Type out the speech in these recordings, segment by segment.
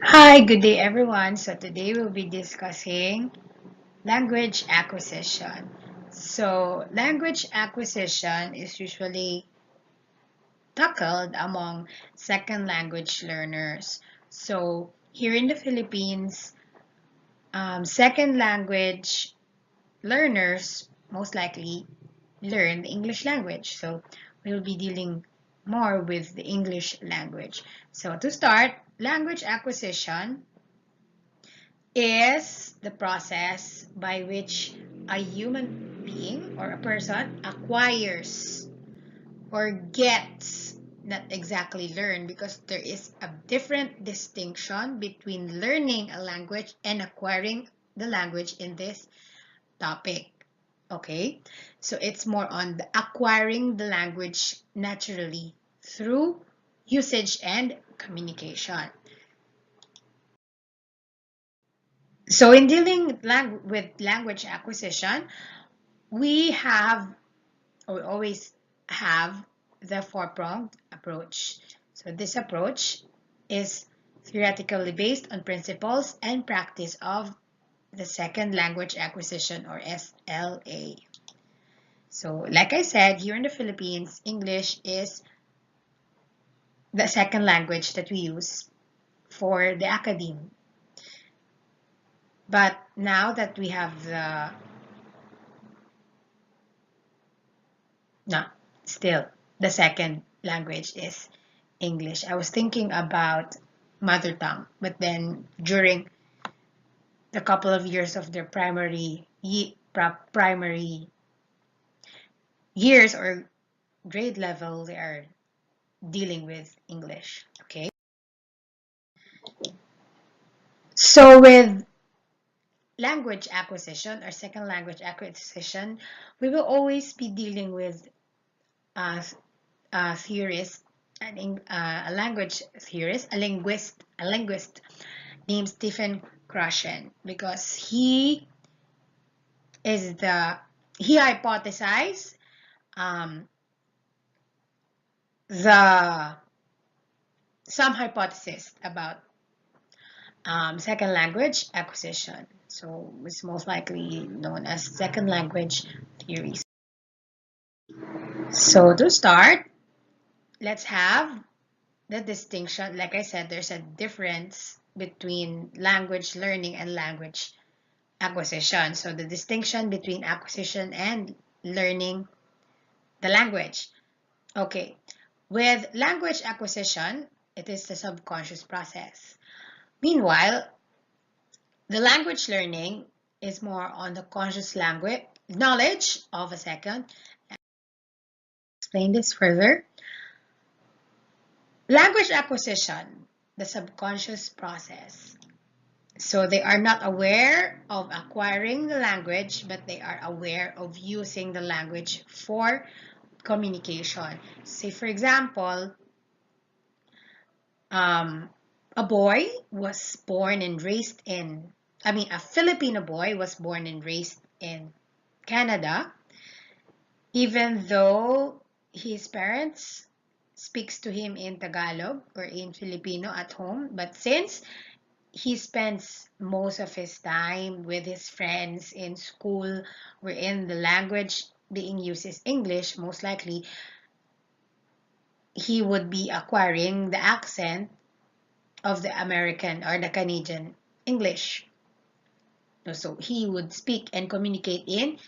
Hi, good day everyone. So today we'll be discussing language acquisition. So language acquisition is usually tackled among second language learners. So here in the Philippines, second language learners most likely learn the English language. So we'll be dealing more with the English language. So to start, language acquisition is the process by which a human being or a person acquires or gets, not exactly learn, because there is a different distinction between learning a language and acquiring the language in this topic. Okay, so it's more on the acquiring the language naturally through usage and communication. So in dealing with language acquisition, we have or always have the four-pronged approach. So this approach is theoretically based on principles and practice of the second language acquisition or SLA. So like I said, here in the Philippines, English is the second language that we use for the academe. But now that we have no, still the second language is English. I was thinking about mother tongue, but then during the couple of years of their primary years or grade level, they are dealing with English. Okay. So with language acquisition or second language acquisition, we will always be dealing with uh, theorist, a language theorist, a linguist named Stephen Krashen, because is the he hypothesized um, the some hypothesis about second language acquisition. So it's most likely known as second language theories. So to start, let's have the distinction. Like I said, there's a difference between language learning and language acquisition. So the distinction between acquisition and learning the language. Okay, with language acquisition, it is the subconscious process. Meanwhile, the language learning is more on the conscious language knowledge of a second. Explain this further. Language acquisition, the subconscious process. So they are not aware of acquiring the language, but they are aware of using the language for communication. Say, for example, um, a boy was born and raised in, a Filipino boy was born and raised in Canada, even though his parents speaks to him in Tagalog or in Filipino at home, but since he spends most of his time with his friends in school wherein the language being used is English, most likely he would be acquiring the accent of the American or the Canadian English. So he would speak and communicate in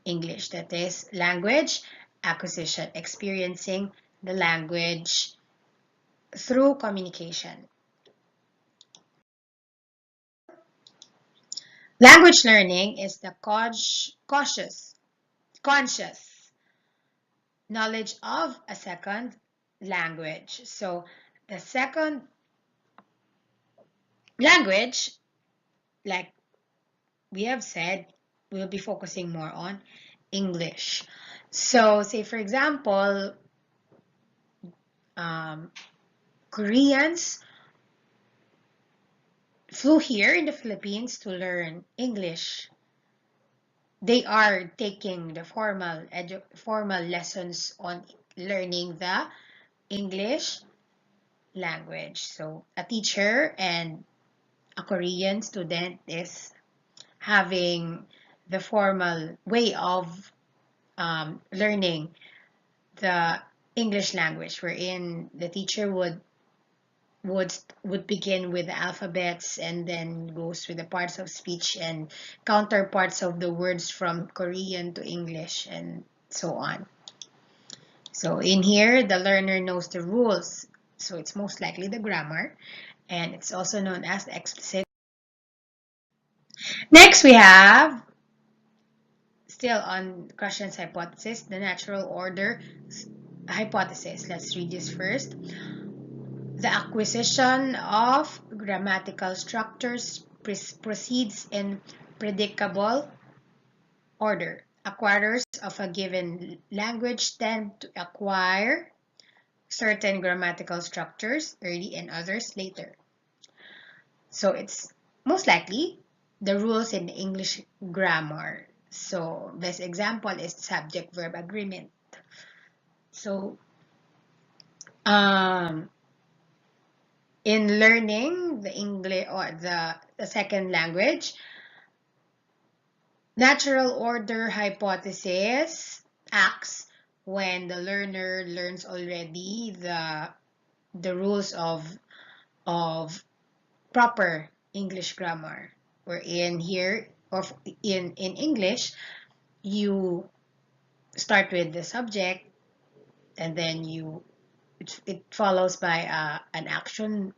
English. That is language acquisition, experiencing the language through communication. Language learning is the conscious knowledge of a second language. So the second language, like we have said, we'll be focusing more on English. So say for example, um, Koreans flew here in the Philippines to learn English. They are taking the formal lessons on learning the English language. So a teacher and a Korean student is having the formal way of learning the English language, wherein the teacher would would begin with the alphabets and then goes with the parts of speech and counterparts of the words from Korean to English and so on. So in here, the learner knows the rules. So it's most likely the grammar, and it's also known as the explicit. Next, we have, still on Krashen's hypothesis, the natural order hypothesis. Let's read this first. The acquisition of grammatical structures proceeds in predictable order. Acquirers of a given language tend to acquire certain grammatical structures early and others later. So it's most likely the rules in English grammar. So this example is subject-verb agreement. So in learning the English or the second language, natural order hypothesis acts when the learner learns already the rules of proper English grammar. Wherein here, of in English, you start with the subject and then it follows by an action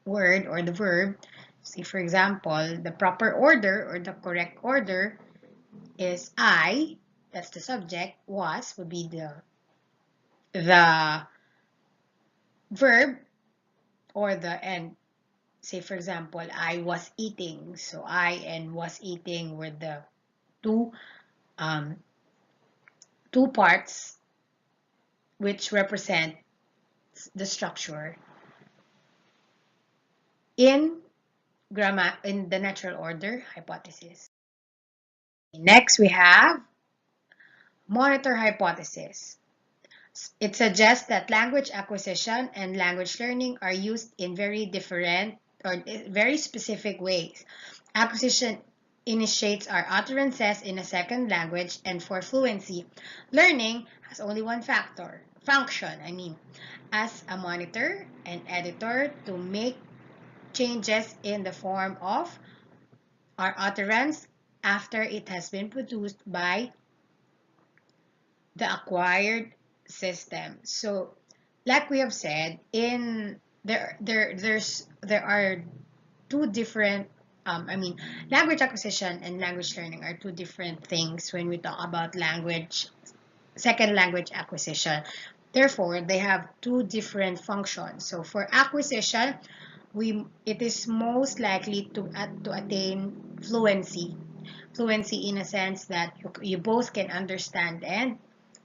word or the verb. See, for example, the proper order or the correct order is I, that's the subject, was would be the verb or the end. Say, for example, I was eating. So I and was eating were the two um, two parts which represent the structure in in the natural order hypothesis. Next, we have monitor hypothesis. It suggests that language acquisition and language learning are used in very different or very specific ways. Acquisition initiates our utterances in a second language, and for fluency, learning has only one function, as a monitor and editor to make changes in the form of our utterance after it has been produced by the acquired system. So, like we have said, there are two different language acquisition and language learning are two different things when we talk about second language acquisition. Therefore, they have two different functions. So for acquisition, it is most likely to attain fluency. Fluency in a sense that you both can understand and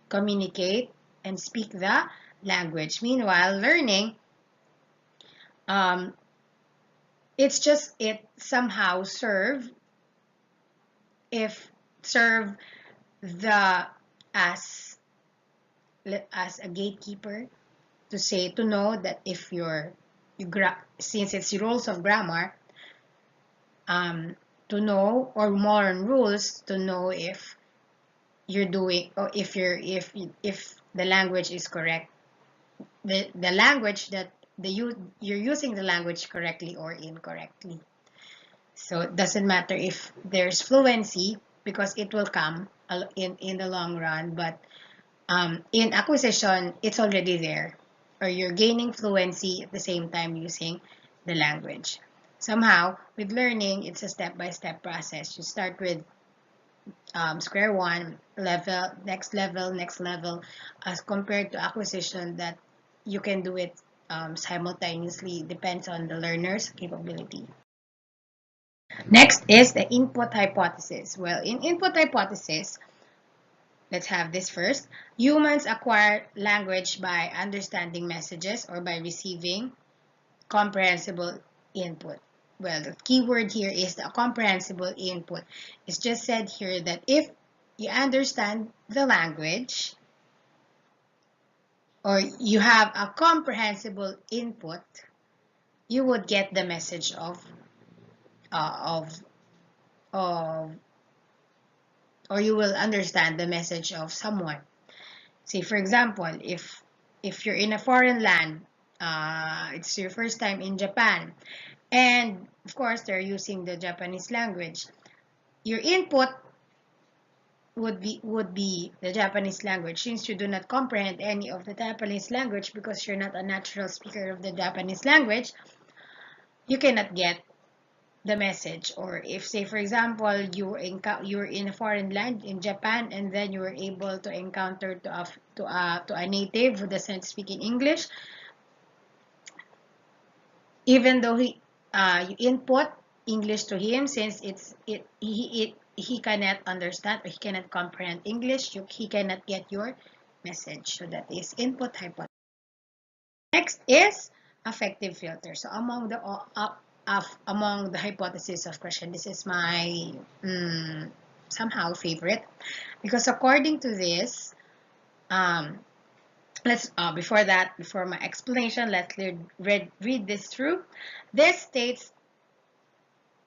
communicate and speak the language. Meanwhile, learning, um, it somehow serve the as as a gatekeeper to know that if since it's rules of grammar, to know, or more on rules to know if you're doing, or if the language is correct, the language that you're using the language correctly or incorrectly. So it doesn't matter if there's fluency because it will come in the long run, but in acquisition it's already there, or you're gaining fluency at the same time using the language. Somehow with learning, it's a step-by-step process. You start with square one level, next level, as compared to acquisition that you can do it simultaneously. Depends on the learner's capability. Next is the input hypothesis. Well, in input hypothesis, let's have this first. Humans acquire language by understanding messages or by receiving comprehensible input. Well, the key word here is the comprehensible input. It's just said here that if you understand the language or you have a comprehensible input, you would get the message of of or you will understand the message of someone. Say for example, if you're in a foreign land, it's your first time in Japan, and of course they're using the Japanese language. Your input would be the Japanese language. Since you do not comprehend any of the Japanese language because you're not a natural speaker of the Japanese language, you cannot get the message. Or if, say for example, you're in a foreign land in Japan, and then you were able to encounter to a native who doesn't speak in English, even though you input English to him, since he cannot understand, or he cannot comprehend English, he cannot get your message. So that is input hypothesis. Next is affective filter. So among the hypothesis of question, this is my somehow favorite, because according to this, let's before my explanation, let's read this through. This states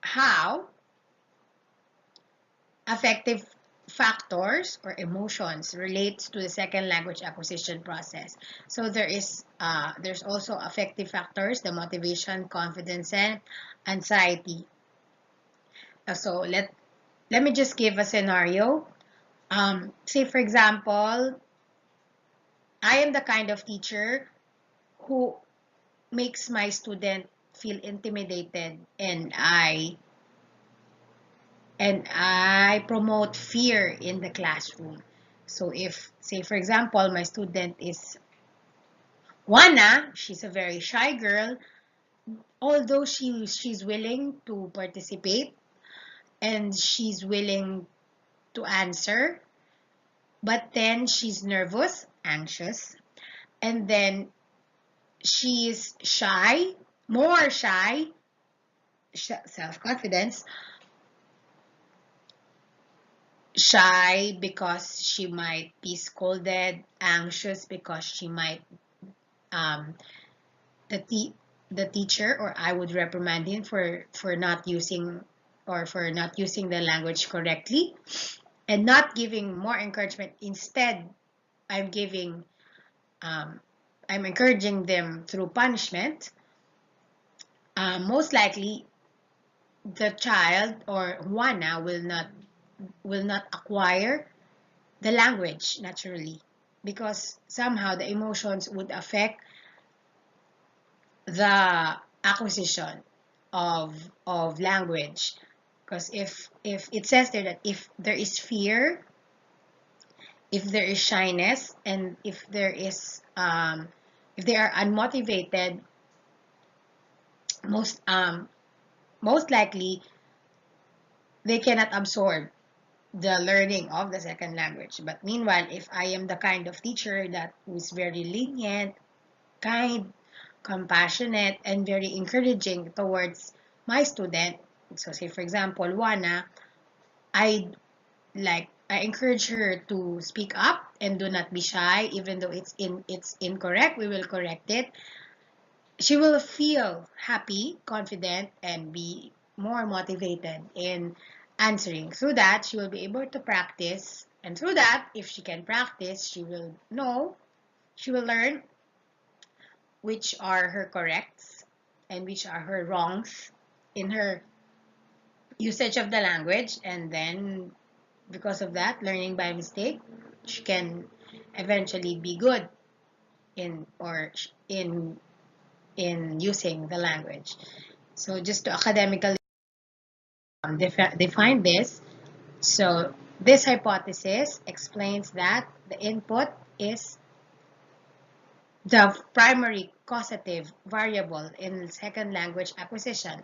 how affective factors or emotions relates to the second language acquisition process. So there's also affective factors, the motivation, confidence, and anxiety. So let me just give a scenario. Say for example, I am the kind of teacher who makes my student feel intimidated, and I promote fear in the classroom. So if, say for example, my student is Juana, she's a very shy girl, although she's willing to participate and she's willing to answer, but then she's nervous, anxious, and then she's shy, more shy, self-confidence, shy because she might be scolded, anxious because she might the teacher or I would reprimand him for not using the language correctly, and not giving more encouragement. Instead, I'm giving I'm encouraging them through punishment. Most likely the child or Juana will not acquire the language naturally, because somehow the emotions would affect the acquisition of language. Because if it says there that if there is fear, if there is shyness, and if they are unmotivated, most likely they cannot absorb the learning of the second language. But meanwhile, if I am the kind of teacher that is very lenient, kind, compassionate, and very encouraging towards my student, so say for example Juana, I encourage her to speak up and do not be shy, even though it's incorrect, we will correct it. She will feel happy, confident, and be more motivated in answering. Through that, she will be able to practice, and through that, if she can practice, she will learn which are her corrects and which are her wrongs in her usage of the language. And then because of that, learning by mistake, she can eventually be good in using the language. So just to academically define this, so this hypothesis explains that the input is the primary causative variable in second language acquisition,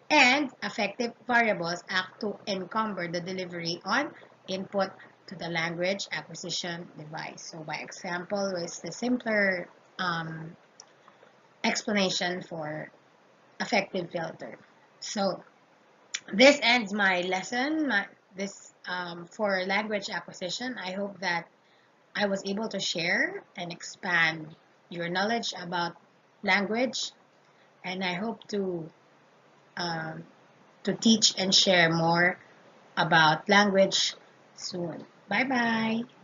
and affective variables act to encumber the delivery on input to the language acquisition device. So by example is the simpler explanation for affective filter. So this ends my lesson, for language acquisition. I hope that I was able to share and expand your knowledge about language, and I hope to to teach and share more about language soon. Bye bye.